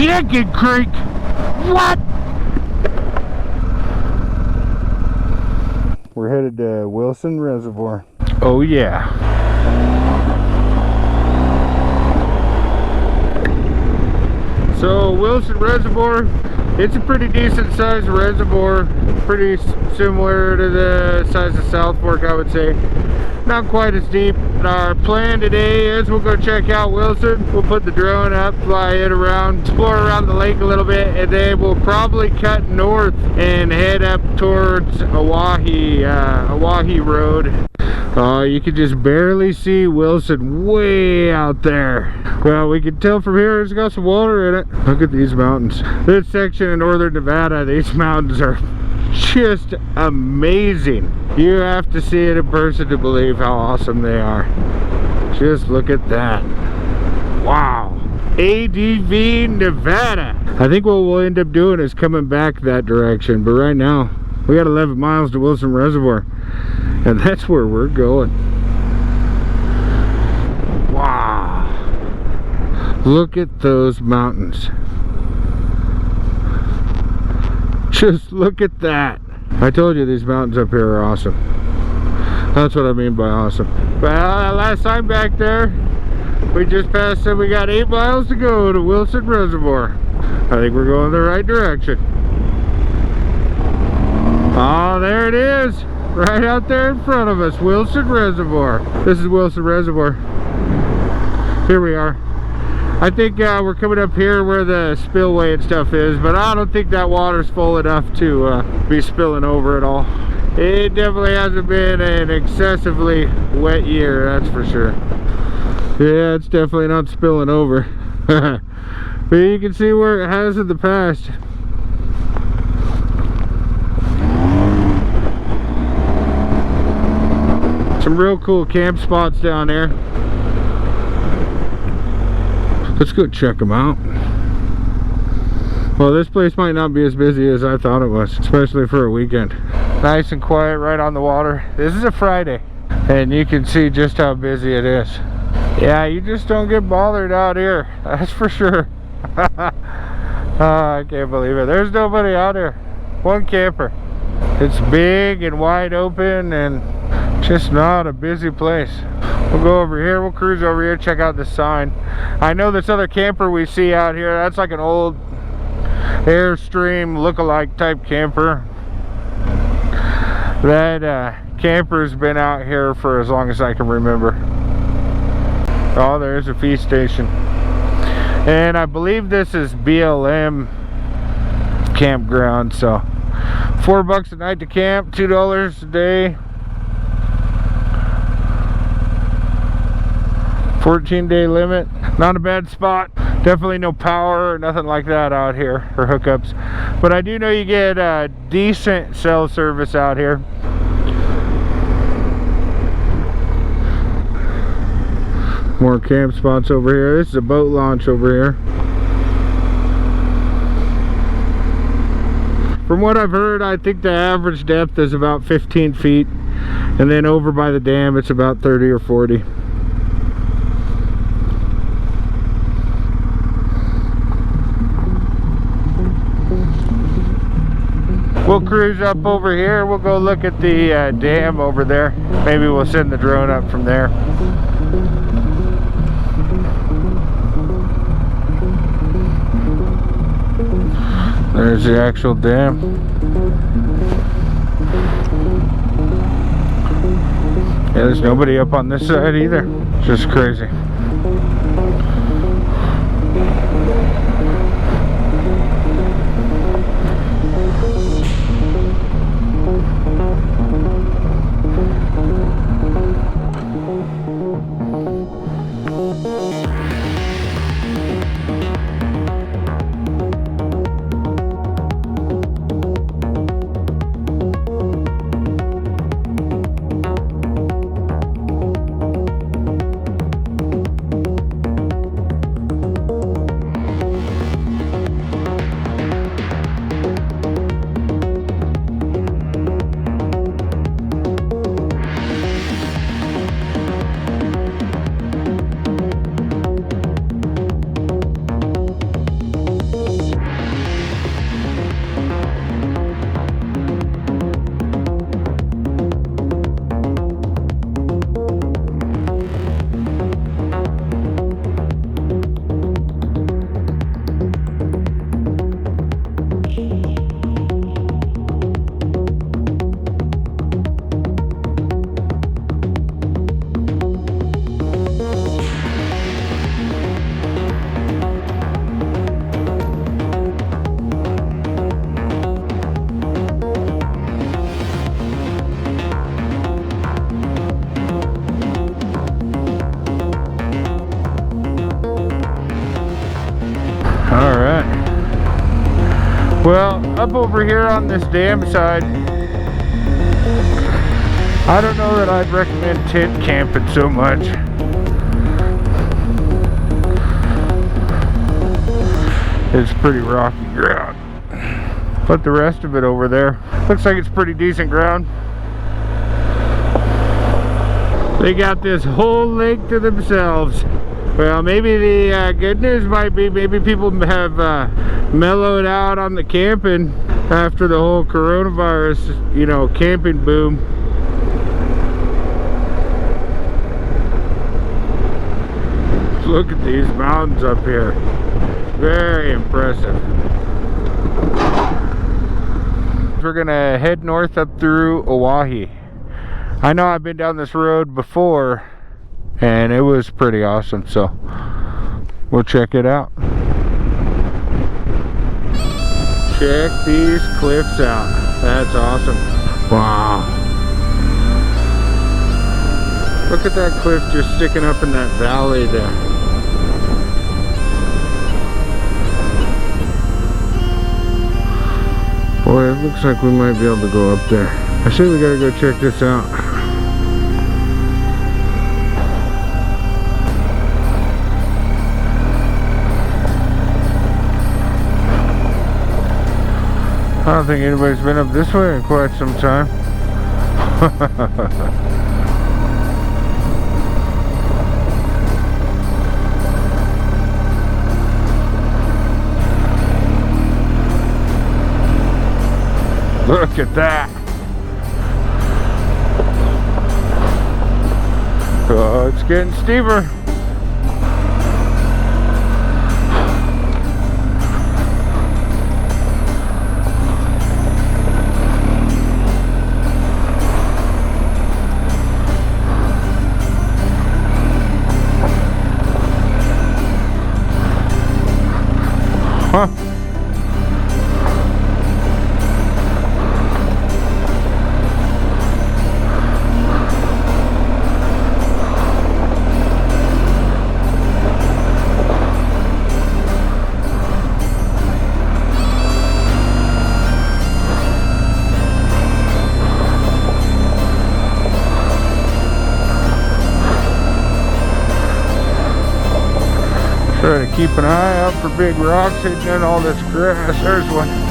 Chicken Creek? What? We're headed to Wilson Reservoir. Oh yeah. So Wilson Reservoir, it's a pretty decent sized reservoir, pretty similar to the size of South Fork, I would say. Not quite as deep. Our plan today is we'll go check out Wilson. We'll put the drone up, fly it around, explore around the lake a little bit, and then we'll probably cut north and head up towards Oahe Road. You can just barely see Wilson way out there. Well, we can tell from here it's got some water in it. Look at these mountains. This section in northern Nevada, these mountains are just amazing. You have to see it in person to believe how awesome they are. Just look at that. Wow. ADV, Nevada. I think what we'll end up doing is coming back that direction, but right now we got 11 miles to Wilson Reservoir, and that's where we're going. Wow. Look at those mountains. Just look at that. I told you these mountains up here are awesome. That's what I mean by awesome. Well, last time back there, we just passed it. We got 8 miles to go to Wilson Reservoir. I think we're going the right direction. Oh, there it is. Right out there in front of us, Wilson Reservoir. This is Wilson Reservoir. Here we are. I think we're coming up here where the spillway and stuff is, but I don't think that water's full enough to be spilling over at all. It definitely hasn't been an excessively wet year, that's for sure. Yeah, it's definitely not spilling over. But you can see where it has in the past. Some real cool camp spots down there. Let's go check them out. Well, this place might not be as busy as I thought it was, especially for a weekend. Nice and quiet right on the water. This is a Friday, and you can see just how busy it is. Yeah, you just don't get bothered out here, that's for sure. Oh, I can't believe it. There's nobody out here. One camper. It's big and wide open and just not a busy place. We'll go over here, we'll cruise over here, check out the sign. I know this other camper we see out here, that's like an old Airstream look-alike type camper. That camper's been out here for as long as I can remember. Oh, there's a feed station. And I believe this is BLM campground, so $4 a night to camp, $2 a day. 14-day limit. Not a bad spot. Definitely no power or nothing like that out here, or hookups. But I do know you get a decent cell service out here. More camp spots over here. This is a boat launch over here. From what I've heard, I think the average depth is about 15 feet. And then over by the dam, it's about 30 or 40. We'll cruise up over here. We'll go look at the dam over there. Maybe we'll send the drone up from there. There's the actual dam. Yeah, there's nobody up on this side either. Just crazy. Well, up over here on this dam side, I don't know that I'd recommend tent camping so much. It's pretty rocky ground. But the rest of it over there looks like it's pretty decent ground. They got this whole lake to themselves. Well, maybe the good news might be maybe people have mellowed out on the camping after the whole coronavirus, you know, camping boom. Look at these mountains up here. Very impressive. We're gonna head north up through Oahe. I know I've been down this road before and it was pretty awesome, so we'll check it out. Check these cliffs out. That's awesome. Wow. Look at that cliff just sticking up in that valley there. Boy, it looks like we might be able to go up there. I say we gotta go check this out. I don't think anybody's been up this way in quite some time. Look at that. Oh, it's getting steeper. Huh. Try to keep an eye out for big rocks hidden in all this grass. There's one.